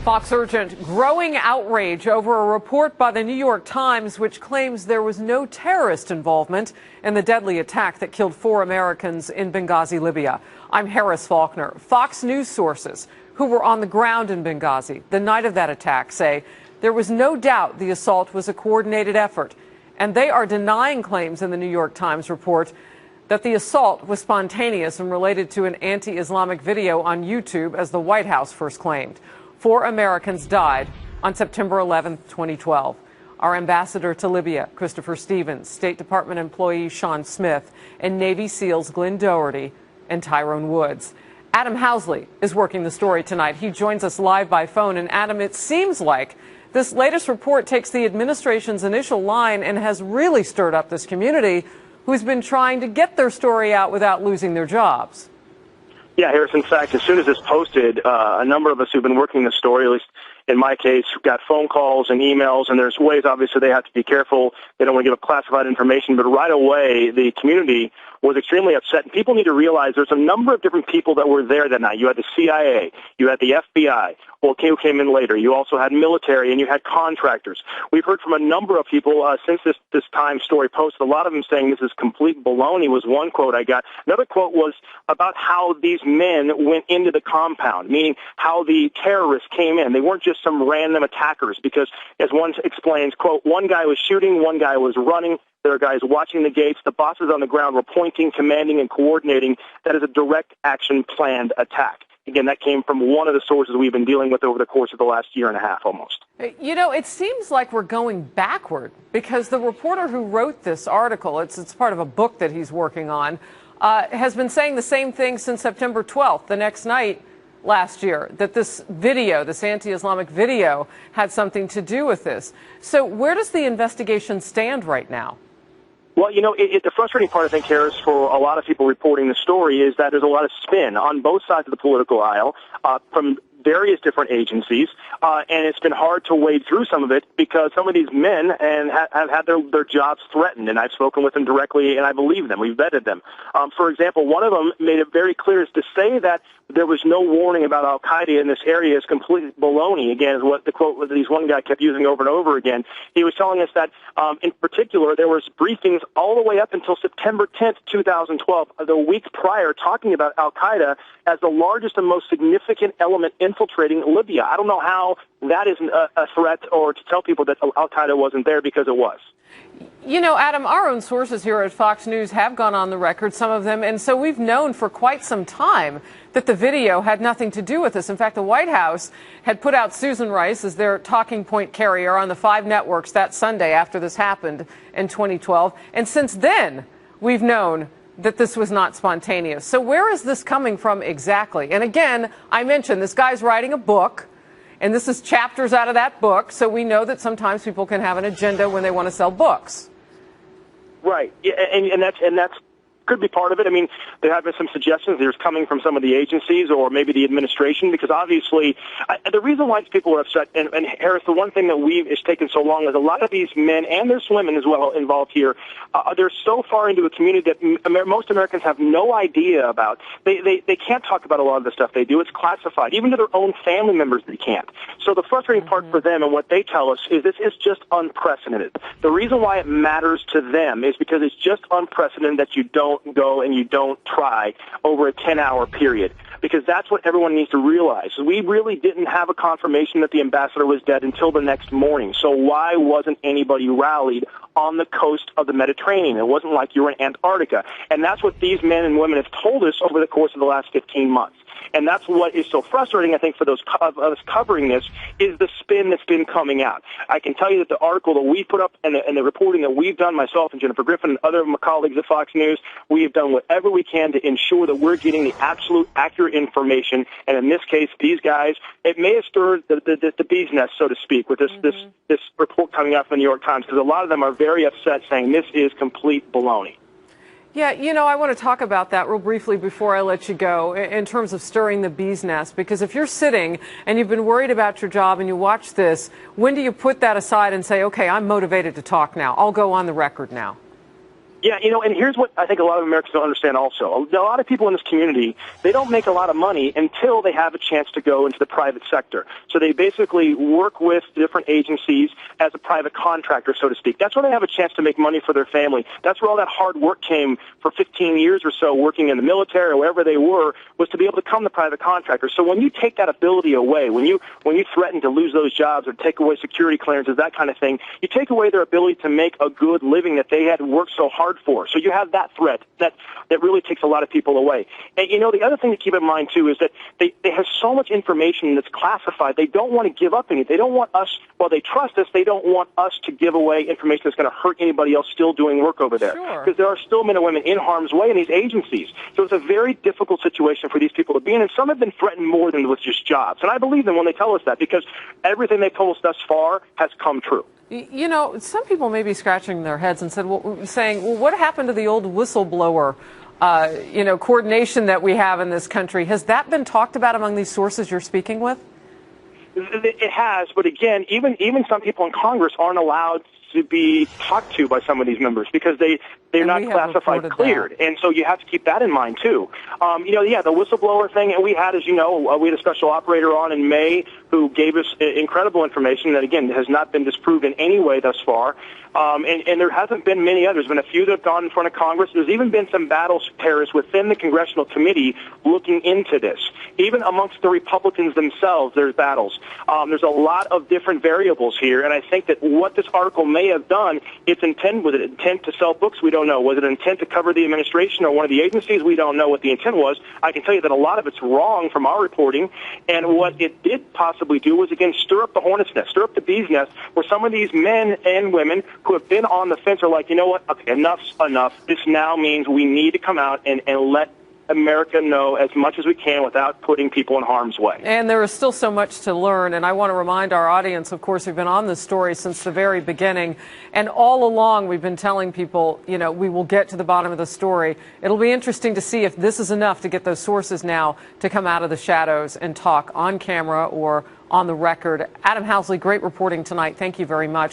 Fox urgent growing outrage over a report by the New York Times which claims there was no terrorist involvement in the deadly attack that killed 4 Americans in Benghazi, Libya. I'm Harris Faulkner. Fox News sources who were on the ground in Benghazi the night of that attack say there was no doubt the assault was a coordinated effort, and they are denying claims in the New York Times report that the assault was spontaneous and related to an anti-Islamic video on YouTube, as the White House first claimed. 4 Americans died on September 11, 2012. Our ambassador to Libya, Christopher Stevens, State Department employee Sean Smith, and Navy SEALs Glenn Doherty and Tyrone Woods. Adam Housley is working the story tonight. He joins us live by phone. And Adam, it seems like this latest report takes the administration's initial line and has really stirred up this community who's been trying to get their story out without losing their jobs. Yeah, Harris, in fact, as soon as this posted, a number of us who've been working the story, at least in my case, got phone calls and emails, and there's ways, obviously, they have to be careful. They don't want to give up classified information, but right away, the community was extremely upset. And people need to realize there's a number of different people that were there that night. You had the CIA, you had the FBI, who came in later. You also had military, and you had contractors. We've heard from a number of people since this Times story posted, a lot of them saying this is complete baloney was one quote I got. Another quote was about how these men went into the compound, meaning how the terrorists came in. They weren't just some random attackers because, as one explains, quote, one guy was shooting, one guy was running, there are guys watching the gates. The bosses on the ground were pointing, commanding, and coordinating. That is a direct action planned attack. Again, that came from one of the sources we've been dealing with over the course of the last year and a half almost. You know, it seems like we're going backward because the reporter who wrote this article, it's part of a book that he's working on, has been saying the same thing since September 12th, the next night last year, that this video, this anti-Islamic video, had something to do with this. So where does the investigation stand right now? Well, you know, the frustrating part, I think, Harris, for a lot of people reporting the story is that there's a lot of spin on both sides of the political aisle from various different agencies, and it's been hard to wade through some of it because some of these men have had their jobs threatened, and I've spoken with them directly, and I believe them. We've vetted them. For example, one of them made it very clear is to say that there was no warning about al-Qaeda in this area is complete baloney. Again, is what the quote was. These one guy kept using over and over again. He was telling us that, in particular, there was briefings all the way up until September 10th, 2012, the week prior, talking about al-Qaeda as the largest and most significant element infiltrating Libya. I don't know how that isn't a threat or to tell people that al-Qaeda wasn't there, because it was. You know, Adam, our own sources here at Fox News have gone on the record, some of them, and so we've known for quite some time that the video had nothing to do with this. In fact, the White House had put out Susan Rice as their talking point carrier on the 5 networks that Sunday after this happened in 2012, and since then we've known that this was not spontaneous. So where is this coming from exactly? And again, I mentioned this guy's writing a book, and this is chapters out of that book, so we know that sometimes people can have an agenda when they want to sell books. Right, yeah, and that's could be part of it. I mean, there have been some suggestions there's coming from some of the agencies or maybe the administration, because obviously the reason why people are upset, and Harris, the one thing that is taken so long is a lot of these men, and there's women as well involved here, they're so far into a community that most Americans have no idea about. They can't talk about a lot of the stuff they do. It's classified. Even to their own family members, they can't. So the frustrating part for them and what they tell us is this is just unprecedented. The reason why it matters to them is because it's just unprecedented that you don't go and you don't try over a 10-hour period, because that's what everyone needs to realize. We really didn't have a confirmation that the ambassador was dead until the next morning. So why wasn't anybody rallied on the coast of the Mediterranean? It wasn't like you were in Antarctica. And that's what these men and women have told us over the course of the last 15 months. And that's what is so frustrating, I think, for those of us covering this, is the spin that's been coming out. I can tell you that the article that we put up and the reporting that we've done, myself and Jennifer Griffin and other of my colleagues at Fox News, we have done whatever we can to ensure that we're getting the absolute accurate information. And in this case, these guys, it may have stirred the bee's nest, so to speak, with this report coming out from the New York Times, because a lot of them are very upset, saying this is complete baloney. Yeah, you know, I want to talk about that real briefly before I let you go in terms of stirring the bee's nest, because if you're sitting and you've been worried about your job and you watch this, when do you put that aside and say, okay, I'm motivated to talk now. I'll go on the record now? Yeah, and here's what I think a lot of Americans don't understand also. A lot of people in this community, they don't make a lot of money until they have a chance to go into the private sector. So they basically work with different agencies as a private contractor, so to speak. That's where they have a chance to make money for their family. That's where all that hard work came for 15 years or so, working in the military or wherever they were, was to be able to become the private contractor. So when you take that ability away, when you threaten to lose those jobs or take away security clearances, that kind of thing, you take away their ability to make a good living that they had worked so hard for. So you have that threat that really takes a lot of people away. And the other thing to keep in mind too is that they have so much information that's classified. They don't want to give up any. They don't want us, while they trust us, they don't want us to give away information that's going to hurt anybody else still doing work over there. Because there are still men and women in harm's way in these agencies. So it's a very difficult situation for these people to be in, and some have been threatened more than with just jobs. And I believe them when they tell us that, because everything they've told us thus far has come true. Some people may be scratching their heads and saying, well, what happened to the old whistleblower, coordination that we have in this country? Has that been talked about among these sources you're speaking with? It has, but again, even some people in Congress aren't allowed to be talked to by some of these members because they're not classified cleared. And so you have to keep that in mind, too. The whistleblower thing, and we had, as you know, we had a special operator on in May who gave us incredible information that, again, has not been disproved in any way thus far. And there hasn't been many others. There's been a few that have gone in front of Congress. There's even been some battles, Paris, within the congressional committee looking into this. Even amongst the Republicans themselves, there's battles. There's a lot of different variables here, and I think that what this article may have done, was it intent to sell books? We don't know. Was it intent to cover the administration or one of the agencies? We don't know what the intent was. I can tell you that a lot of it's wrong from our reporting, and what it did possibly do was, again, stir up the hornet's nest, stir up the bee's nest, where some of these men and women who have been on the fence are like, you know what, okay, enough's enough. This now means we need to come out and let America know as much as we can without putting people in harm's way. And there is still so much to learn, and I want to remind our audience, of course, we've been on this story since the very beginning, and all along we've been telling people, we will get to the bottom of the story. It'll be interesting to see if this is enough to get those sources now to come out of the shadows and talk on camera or on the record. Adam Housley, great reporting tonight. Thank you very much.